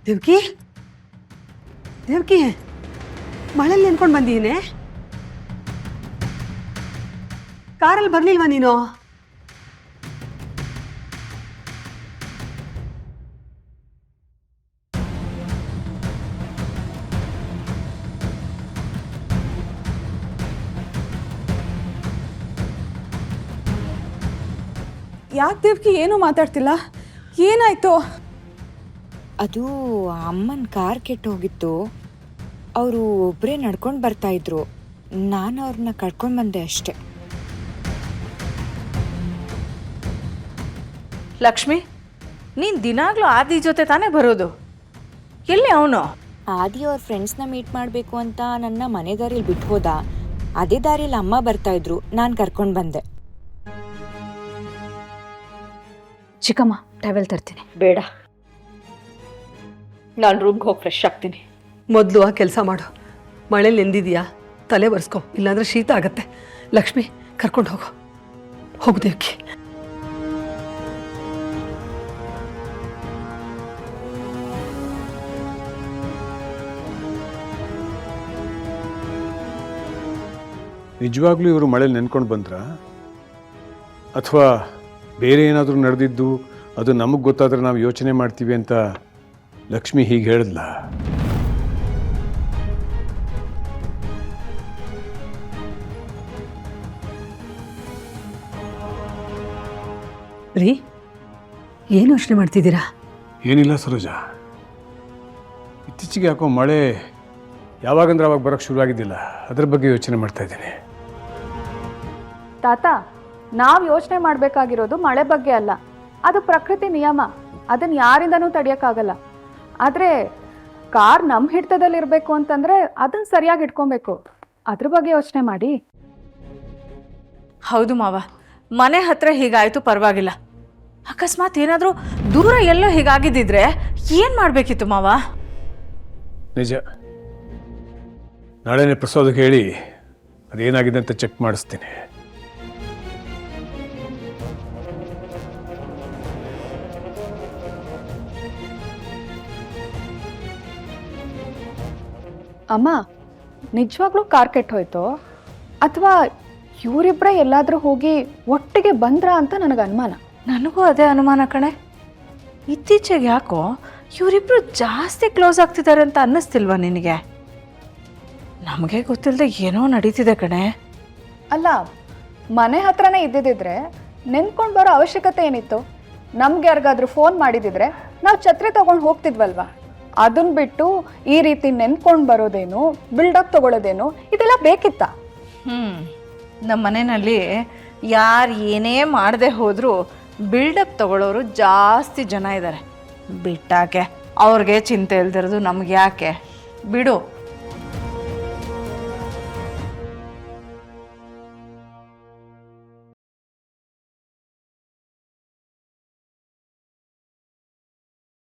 ದೇವ್ಕಿ ದೇವ್ಕಿ ಮಳೆಯಲ್ಲಿ ನೆನ್ಕೊಂಡು ಬಂದೀನಿ. ಕಾರಲ್ಲಿ ಬರ್ಲಿಲ್ವಾ ನೀನು? ಯಾಕೆ ದೇವ್ಕಿ ಏನೂ ಮಾತಾಡ್ತಿಲ್ಲ? ಏನಾಯ್ತು? ಅದು ಅಮ್ಮನ ಕಾರ್ ಕೆಟ್ಟು ಹೋಗಿತ್ತು. ಅವರು ಒಬ್ಬರೇ ನಡ್ಕೊಂಡು ಬರ್ತಾ ಇದ್ರು. ನಾನು ಅವ್ರನ್ನ ಕರ್ಕೊಂಡು ಬಂದೆ ಅಷ್ಟೆ. ಲಕ್ಷ್ಮಿ, ನೀನು ದಿನಾಗ್ಲೂ ಆದಿ ಜೊತೆ ತಾನೇ ಬರೋದು? ಎಲ್ಲಿ ಅವನು? ಆದಿ ಅವ್ರ ಫ್ರೆಂಡ್ಸ್ನ ಮೀಟ್ ಮಾಡಬೇಕು ಅಂತ ನನ್ನ ಮನೆ ದಾರಿಲಿ ಬಿಟ್ಟು ಹೋದ. ಅದೇ ದಾರಿಲಿ ಅಮ್ಮ ಬರ್ತಾ ಇದ್ರು, ನಾನು ಕರ್ಕೊಂಡು ಬಂದೆ. ಚಿಕ್ಕಮ್ಮ, ಟವೆಲ್ ತರ್ತೀನಿ. ಬೇಡ, ನಾನು ರೂಮ್ಗೆ ಹೋಗಿ ಫ್ರೆಶ್ ಆಗ್ತೀನಿ. ಮೊದಲು ಆ ಕೆಲಸ ಮಾಡು. ಮಳೇಲಿ ನೆಂದಿದೀಯಾ, ತಲೆ ಒರೆಸ್ಕೊ, ಇಲ್ಲಾಂದ್ರೆ ಶೀತ ಆಗತ್ತೆ. ಲಕ್ಷ್ಮಿ, ಕರ್ಕೊಂಡು ಹೋಗು. ಹೋಗು ದೇವ್ಕಿ. ನಿಜವಾಗ್ಲೂ ಇವರು ಮಳೇಲಿ ನೆನ್ಕೊಂಡು ಬಂದ್ರಾ, ಅಥವಾ ಬೇರೆ ಏನಾದರೂ ನಡೆದಿದ್ದು ಅದು ನಮಗೆ ಗೊತ್ತಾದ್ರೆ ನಾವು ಯೋಚನೆ ಮಾಡ್ತೀವಿ ಅಂತ ಲಕ್ಷ್ಮಿ ಹೀಗೆ ಹೇಳಿದ್ಲ? ರೀ, ಏನು ಯೋಚನೆ ಮಾಡ್ತಿದ್ದೀರಾ? ಏನಿಲ್ಲ ಸರೋಜಾ, ಇತ್ತೀಚೆಗೆ ಯಾಕೋ ಮಳೆ ಯಾವಾಗಂದ್ರೆ ಅವಾಗ ಬರೋಕ್ಕೆ ಶುರುವಾಗಿದ್ದಿಲ್ಲ, ಅದ್ರ ಬಗ್ಗೆ ಯೋಚನೆ ಮಾಡ್ತಾ ಇದ್ದೀನಿ. ತಾತ, ನಾವು ಯೋಚನೆ ಮಾಡಬೇಕಾಗಿರೋದು ಮಳೆ ಬಗ್ಗೆ ಅಲ್ಲ. ಅದು ಪ್ರಕೃತಿ ನಿಯಮ, ಅದನ್ನು ಯಾರಿಂದನೂ ತಡೆಯೋಕ್ಕಾಗಲ್ಲ. ಆದರೆ ಕಾರ್ ನಮ್ಮ ಹಿಡಿತದಲ್ಲಿರಬೇಕು ಅಂತಂದರೆ ಅದನ್ನು ಸರಿಯಾಗಿ ಇಟ್ಕೊಬೇಕು. ಅದ್ರ ಬಗ್ಗೆ ಯೋಚನೆ ಮಾಡಿ. ಹೌದು ಮಾವ, ಮನೆ ಹತ್ರ ಹೀಗಾಯ್ತು ಪರವಾಗಿಲ್ಲ. ಅಕಸ್ಮಾತ್ ಏನಾದರೂ ದೂರ ಎಲ್ಲೋ ಹೀಗಾಗಿದ್ದಿದ್ರೆ ಏನು ಮಾಡಬೇಕಿತ್ತು ಮಾವ? ನಿಜ, ನಾಳೆನೇ ಪ್ರಸಾದಕ್ಕೆ ಹೇಳಿ ಅದೇನಾಗಿದೆ ಅಂತ ಚೆಕ್ ಮಾಡಿಸ್ತೀನಿ. ಅಮ್ಮ, ನಿಜವಾಗ್ಲೂ ಕಾರ್ ಕೆಟ್ಟೋಯ್ತು ಅಥವಾ ಇವರಿಬ್ಬರೇ ಎಲ್ಲಾದರೂ ಹೋಗಿ ಒಟ್ಟಿಗೆ ಬಂದ್ರಾ ಅಂತ ನನಗೆ ಅನುಮಾನ. ನನಗೂ ಅದೇ ಅನುಮಾನ ಕಣೆ. ಇತ್ತೀಚೆಗೆ ಯಾಕೋ ಇವರಿಬ್ರು ಜಾಸ್ತಿ ಕ್ಲೋಸ್ ಆಗ್ತಿದ್ದಾರೆ ಅಂತ ಅನ್ನಿಸ್ತಿಲ್ವಾ ನಿನಗೆ? ನಮಗೆ ಗೊತ್ತಿಲ್ಲದೆ ಏನೋ ನಡೀತಿದೆ ಕಣೆ. ಅಲ್ಲ, ಮನೆ ಹತ್ರನೇ ಇದ್ದಿದ್ದಿದ್ರೆ ನೆನ್ಕೊಂಡು ಬರೋ ಅವಶ್ಯಕತೆ ಏನಿತ್ತು? ನಮ್ಗೆ ಯಾರಿಗಾದ್ರೂ ಫೋನ್ ಮಾಡಿದಿದ್ರೆ ನಾವು ಛತ್ರಿ ತಗೊಂಡು ಹೋಗ್ತಿದ್ವಲ್ವಾ? ಅದನ್ನ ಬಿಟ್ಟು ಈ ರೀತಿ ನೆನ್ಕೊಂಡು ಬರೋದೇನು, ಬಿಲ್ಡಪ್ ತಗೊಳ್ಳೋದೇನು, ಇದೆಲ್ಲ ಬೇಕಿತ್ತ? ನಮ್ಮ ಮನೆಯಲ್ಲಿ ಯಾರು ಏನೇ ಮಾಡದೆ ಹೋದರೂ ಬಿಲ್ಡಪ್ ತಗೊಳ್ಳೋರು ಜಾಸ್ತಿ ಜನ ಇದ್ದಾರೆ. ಬಿಟ್ಟಾಕೆ ಅವ್ರಿಗೆ ಚಿಂತೆ ಇಲ್ದಿರೋದು ನಮ್ಗೆ ಯಾಕೆ? ಬಿಡು,